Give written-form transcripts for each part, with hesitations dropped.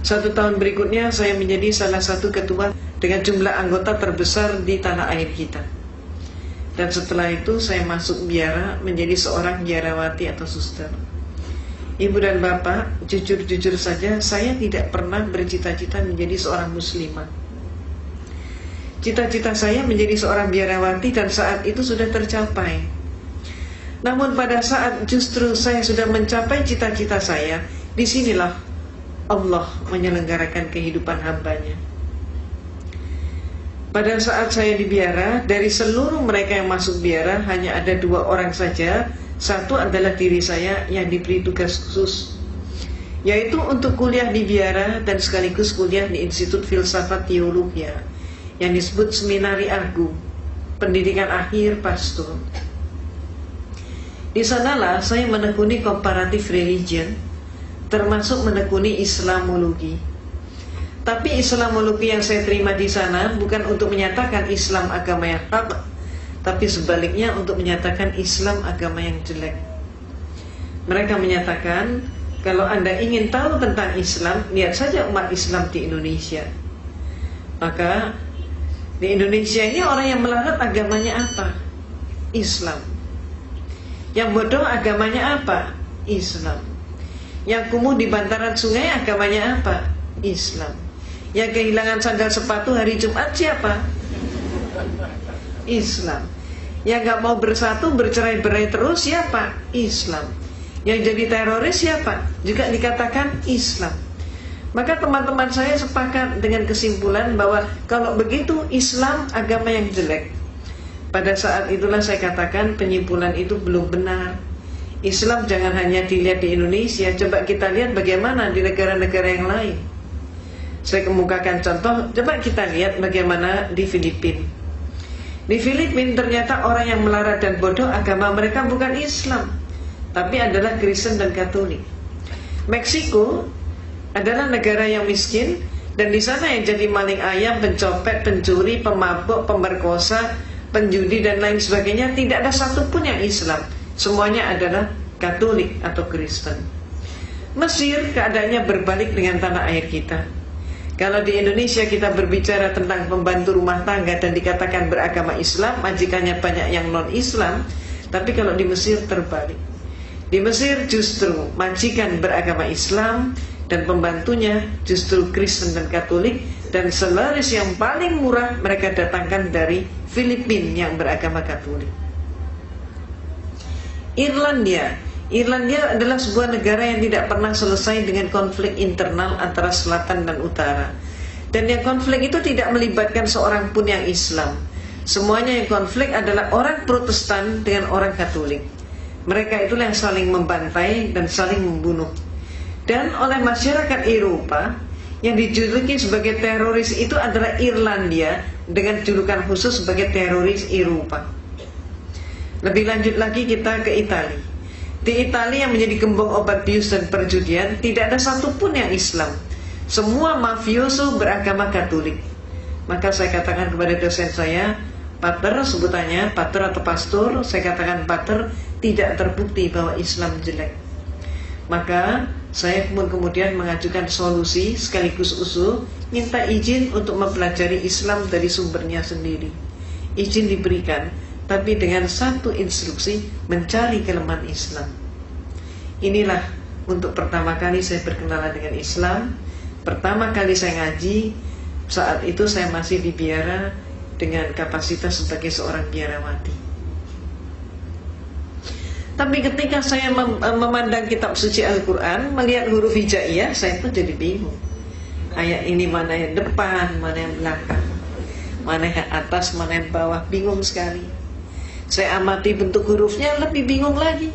1 tahun berikutnya saya menjadi salah satu ketua dengan jumlah anggota terbesar di tanah air kita. Dan setelah itu saya masuk biara menjadi seorang biarawati atau suster. Ibu dan bapak, jujur-jujur saja saya tidak pernah bercita-cita menjadi seorang muslimah. Cita-cita saya menjadi seorang biarawati dan saat itu sudah tercapai. Namun pada saat justru saya sudah mencapai cita-cita saya, disinilah Allah menyelenggarakan kehidupan hambanya. Pada saat saya di biara, dari seluruh mereka yang masuk biara hanya ada 2 orang saja. Satu adalah diri saya yang diberi tugas khusus, yaitu untuk kuliah di biara dan sekaligus kuliah di Institut Filsafat Teologia yang disebut Seminari Agung, pendidikan akhir pastor. Di sanalah saya menekuni comparative religion, termasuk menekuni Islamologi. Tapi Islamologi yang saya terima di sana bukan untuk menyatakan Islam agama yang hak, tapi sebaliknya untuk menyatakan Islam agama yang jelek. Mereka menyatakan, kalau Anda ingin tahu tentang Islam, lihat saja umat Islam di Indonesia. Maka di Indonesia ini orang yang melarat agamanya apa? Islam. Yang bodoh agamanya apa? Islam. Yang kumuh di bantaran sungai agamanya apa? Islam. Yang kehilangan sandal sepatu hari Jumat siapa? Islam. Yang gak mau bersatu, bercerai-berai terus siapa? Islam. Yang jadi teroris siapa? Juga dikatakan Islam. Maka teman-teman saya sepakat dengan kesimpulan bahwa kalau begitu Islam agama yang jelek. Pada saat itulah saya katakan penyimpulan itu belum benar. Islam jangan hanya dilihat di Indonesia, coba kita lihat bagaimana di negara-negara yang lain. Saya kemukakan contoh, coba kita lihat bagaimana di Filipina. Di Filipina ternyata orang yang melarat dan bodoh agama mereka bukan Islam, tapi adalah Kristen dan Katolik. Meksiko adalah negara yang miskin, dan di sana yang jadi maling ayam, pencopet, pencuri, pemabuk, pemerkosa, penjudi dan lain sebagainya tidak ada satupun yang Islam. Semuanya adalah Katolik atau Kristen. Mesir keadaannya berbalik dengan tanah air kita. Kalau di Indonesia kita berbicara tentang pembantu rumah tangga dan dikatakan beragama Islam, majikannya banyak yang non-Islam. Tapi kalau di Mesir terbalik. Di Mesir justru majikan beragama Islam dan pembantunya justru Kristen dan Katolik. Dan selaris yang paling murah mereka datangkan dari Filipina yang beragama Katolik. Irlandia adalah sebuah negara yang tidak pernah selesai dengan konflik internal antara selatan dan utara. Dan yang konflik itu tidak melibatkan seorang pun yang Islam. Semuanya yang konflik adalah orang Protestan dengan orang Katolik. Mereka itulah yang saling membantai dan saling membunuh. Dan oleh masyarakat Eropa, yang dijuluki sebagai teroris itu adalah Irlandia dengan julukan khusus sebagai teroris Eropa. Lebih lanjut lagi kita ke Italia. Di Italia yang menjadi gembong obat bius dan perjudian, tidak ada satupun yang Islam. Semua mafioso beragama Katolik. Maka saya katakan kepada dosen saya, pater, sebutannya pater atau pastor, saya katakan pater, tidak terbukti bahwa Islam jelek. Maka saya kemudian mengajukan solusi sekaligus usul, minta izin untuk mempelajari Islam dari sumbernya sendiri. Izin diberikan, tapi dengan satu instruksi, mencari kelemahan Islam. Inilah untuk pertama kali saya berkenalan dengan Islam. Pertama kali saya ngaji, saat itu saya masih di biara dengan kapasitas sebagai seorang biarawati. Tapi ketika saya memandang kitab suci Al-Quran, melihat huruf hijaiyah, saya pun jadi bingung. Ayat ini mana yang depan, mana yang belakang, mana yang atas, mana yang bawah, bingung sekali. Saya amati bentuk hurufnya, lebih bingung lagi.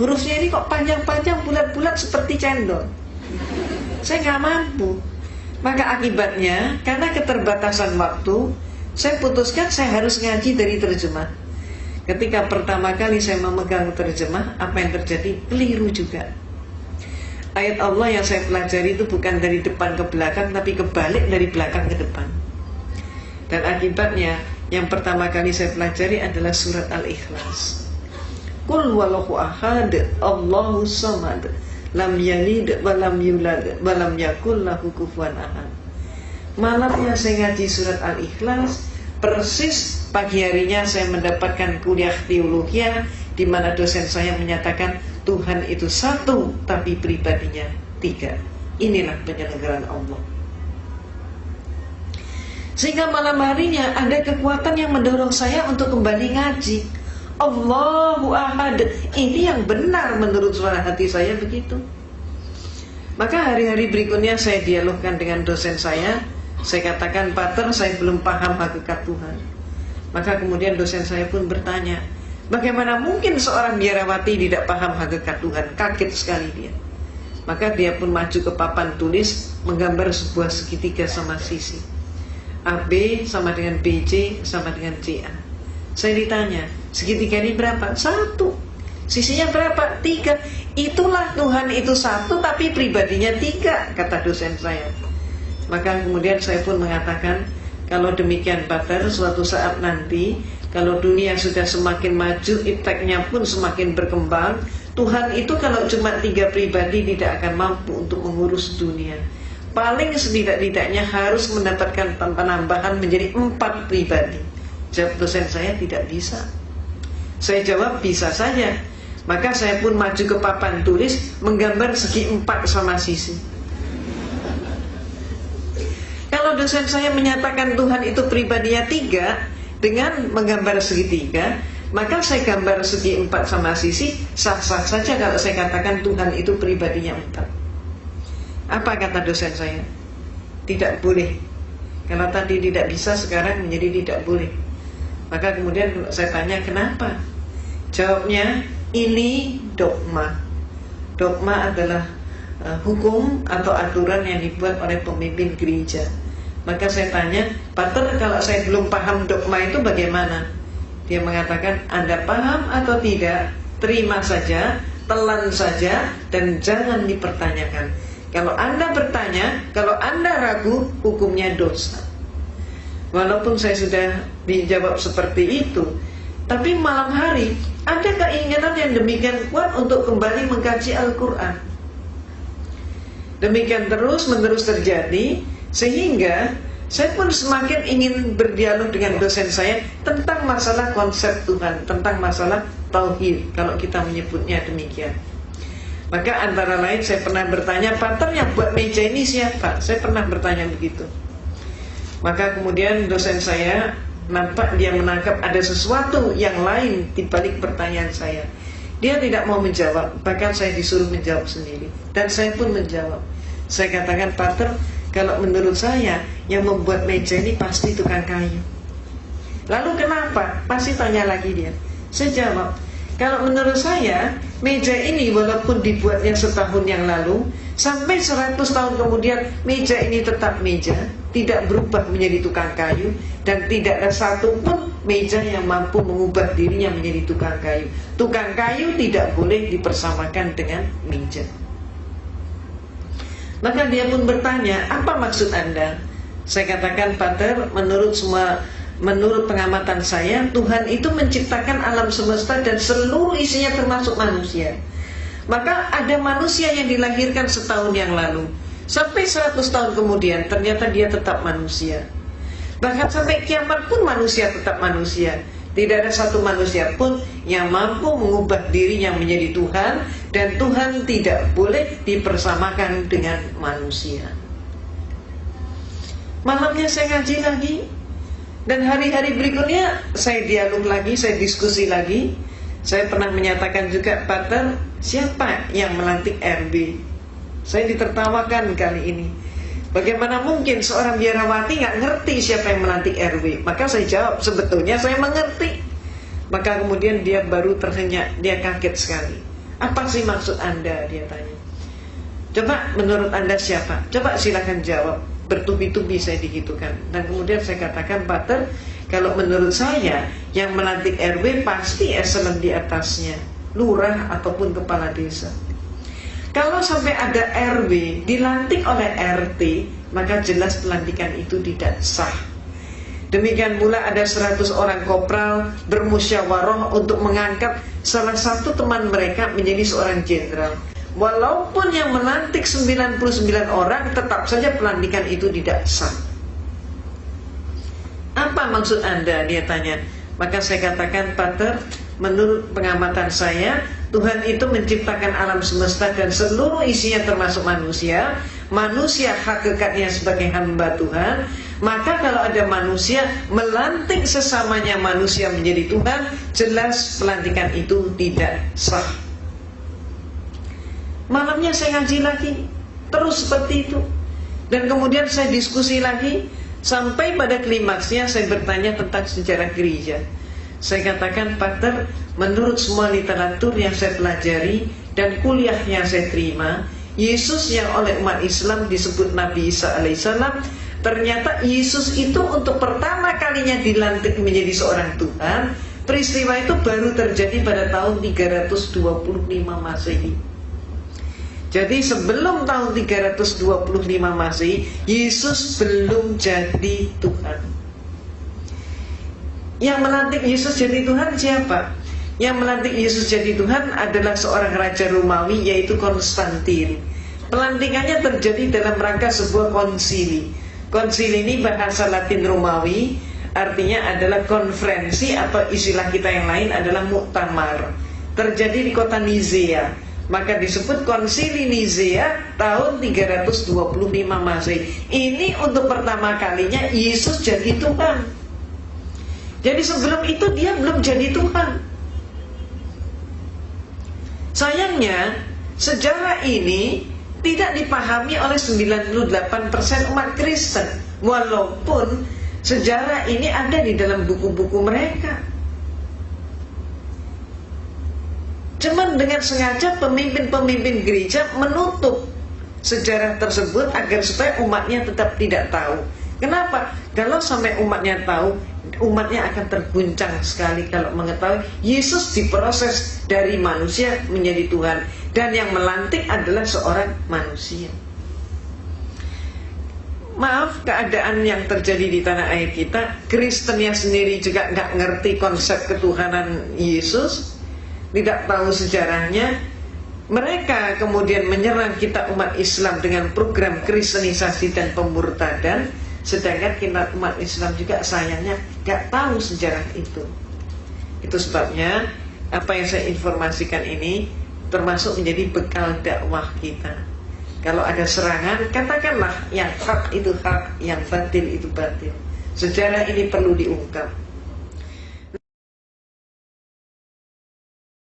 Hurufnya ini kok panjang-panjang, bulat-bulat seperti cendol. Saya nggak mampu. Maka akibatnya, karena keterbatasan waktu, saya putuskan saya harus ngaji dari terjemah. Ketika pertama kali saya memegang terjemah, apa yang terjadi? Keliru juga. Ayat Allah yang saya pelajari itu bukan dari depan ke belakang, tapi kebalik dari belakang ke depan. Dan akibatnya, yang pertama kali saya pelajari adalah surat Al-Ikhlas. Qul wallahu ahad, Allahu samad, lam yalid wa lam yulad wa lam yakul lahu kufuwan ahad. Malamnya saya ngaji surat Al-Ikhlas, persis pagi harinya saya mendapatkan kuliah teologi di mana dosen saya menyatakan Tuhan itu satu tapi pribadinya tiga. Inilah penyelenggaraan Allah. Sehingga malam harinya ada kekuatan yang mendorong saya untuk kembali ngaji. Allahu Ahad. Ini yang benar menurut suara hati saya begitu. Maka hari-hari berikutnya saya dialogkan dengan dosen saya. Saya katakan, Pater, saya belum paham hakikat Tuhan. Maka kemudian dosen saya pun bertanya, bagaimana mungkin seorang biarawati tidak paham hakikat Tuhan? Kaget sekali dia. Maka dia pun maju ke papan tulis, menggambar sebuah segitiga sama sisi. AB sama dengan BC sama dengan CA. Saya ditanya, segitiga ini berapa? 1. Sisinya berapa? 3. Itulah Tuhan itu satu tapi pribadinya 3, kata dosen saya. Maka kemudian saya pun mengatakan, kalau demikian Pater, suatu saat nanti kalau dunia sudah semakin maju, ipteknya pun semakin berkembang, Tuhan itu kalau cuma 3 pribadi tidak akan mampu untuk mengurus dunia. Paling setidak-tidaknya harus mendapatkan penambahan menjadi 4 pribadi. Jawab dosen saya, tidak bisa. Saya jawab, bisa saja. Maka saya pun maju ke papan tulis, menggambar segi 4 sama sisi. Kalau dosen saya menyatakan Tuhan itu pribadinya 3 dengan menggambar segitiga, maka saya gambar segi 4 sama sisi, sah-sah saja kalau saya katakan Tuhan itu pribadinya 4. Apa kata dosen saya? Tidak boleh. Kalau tadi tidak bisa, sekarang menjadi tidak boleh. Maka kemudian saya tanya, kenapa? Jawabnya, ini dogma. Dogma adalah hukum atau aturan yang dibuat oleh pemimpin gereja. Maka saya tanya, Pater, kalau saya belum paham dogma itu bagaimana? Dia mengatakan, Anda paham atau tidak, terima saja, telan saja, dan jangan dipertanyakan. Kalau Anda bertanya, kalau Anda ragu, hukumnya dosa. Walaupun saya sudah dijawab seperti itu, tapi malam hari ada keinginan yang demikian kuat untuk kembali mengkaji Al-Quran. Demikian terus-menerus terjadi, sehingga saya pun semakin ingin berdialog dengan dosen saya tentang masalah konsep Tuhan, tentang masalah tauhid, kalau kita menyebutnya demikian. Maka antara lain saya pernah bertanya, Pater, yang buat meja ini siapa? Saya pernah bertanya begitu. Maka kemudian dosen saya nampak dia menangkap ada sesuatu yang lain di balik pertanyaan saya. Dia tidak mau menjawab, bahkan saya disuruh menjawab sendiri. Dan saya pun menjawab. Saya katakan, Pater, kalau menurut saya yang membuat meja ini pasti tukang kayu. Lalu kenapa? Pasti tanya lagi dia. Saya jawab, kalau menurut saya meja ini walaupun dibuatnya setahun yang lalu, sampai 100 tahun kemudian meja ini tetap meja, tidak berubah menjadi tukang kayu, dan tidak ada satu pun meja yang mampu mengubah dirinya menjadi tukang kayu. Tukang kayu tidak boleh dipersamakan dengan meja. Maka dia pun bertanya, apa maksud Anda? Saya katakan, Pater, menurut pengamatan saya, Tuhan itu menciptakan alam semesta dan seluruh isinya termasuk manusia. Maka ada manusia yang dilahirkan setahun yang lalu, sampai 100 tahun kemudian ternyata dia tetap manusia. Bahkan sampai kiamat pun manusia tetap manusia. Tidak ada satu manusia pun yang mampu mengubah dirinya menjadi Tuhan, dan Tuhan tidak boleh dipersamakan dengan manusia. Malamnya saya ngaji lagi, dan hari-hari berikutnya saya dialog lagi, saya diskusi lagi. Saya pernah menyatakan juga, Pater, siapa yang melantik RB? Saya ditertawakan kali ini. Bagaimana mungkin seorang biarawati nggak ngerti siapa yang melantik RW? Maka saya jawab, sebetulnya saya mengerti. Maka kemudian dia baru tersenyum, dia kaget sekali. Apa sih maksud Anda? Dia tanya. Coba menurut Anda siapa? Coba silakan jawab. Bertubi-tubi saya digitukan. Dan kemudian saya katakan, Pater, kalau menurut saya yang melantik RW pasti eselon di atasnya, lurah ataupun kepala desa. Kalau sampai ada RW dilantik oleh RT, maka jelas pelantikan itu tidak sah. Demikian pula ada 100 orang kopral bermusyawarah untuk mengangkat salah satu teman mereka menjadi seorang jenderal. Walaupun yang melantik 99 orang, tetap saja pelantikan itu tidak sah. Apa maksud Anda? Dia tanya. Maka saya katakan, Pater, menurut pengamatan saya, Tuhan itu menciptakan alam semesta dan seluruh isinya termasuk manusia. Manusia hakikatnya sebagai hamba Tuhan. Maka kalau ada manusia melantik sesamanya manusia menjadi Tuhan, jelas pelantikan itu tidak sah. Malamnya saya ngaji lagi, terus seperti itu. Dan kemudian saya diskusi lagi, sampai pada klimaksnya saya bertanya tentang sejarah gereja. Saya katakan, Pater, menurut semua literatur yang saya pelajari dan kuliah yang saya terima, Yesus yang oleh umat Islam disebut Nabi Isa alaihissalam, ternyata Yesus itu untuk pertama kalinya dilantik menjadi seorang Tuhan. Peristiwa itu baru terjadi pada tahun 325 Masehi. Jadi sebelum tahun 325 Masehi, Yesus belum jadi Tuhan. Yang melantik Yesus jadi Tuhan siapa? Yang melantik Yesus jadi Tuhan adalah seorang raja Romawi, yaitu Konstantin. Pelantikannya terjadi dalam rangka sebuah konsili. Konsili ini bahasa Latin Romawi, artinya adalah konferensi, atau istilah kita yang lain adalah muktamar. Terjadi di kota Nizea. Maka disebut Konsili Nizea tahun 325 Masehi. Ini untuk pertama kalinya Yesus jadi Tuhan. Jadi sebelum itu dia belum jadi Tuhan. Sayangnya sejarah ini tidak dipahami oleh 98% umat Kristen. Walaupun sejarah ini ada di dalam buku-buku mereka. Cuman dengan sengaja pemimpin-pemimpin gereja menutup sejarah tersebut agar supaya umatnya tetap tidak tahu. Kenapa? Kalau sampai umatnya tahu, umatnya akan terguncang sekali kalau mengetahui Yesus diproses dari manusia menjadi Tuhan, dan yang melantik adalah seorang manusia. Maaf, keadaan yang terjadi di tanah air kita, Kristennya sendiri juga nggak ngerti konsep ketuhanan Yesus, tidak tahu sejarahnya. Mereka kemudian menyerang kita umat Islam dengan program kristenisasi dan pemurtadan, sedangkan kita umat Islam juga sayangnya gak tahu sejarah itu. Itu sebabnya apa yang saya informasikan ini termasuk menjadi bekal dakwah kita. Kalau ada serangan, katakanlah yang hak itu hak, yang batil itu batil. Sejarah ini perlu diungkap.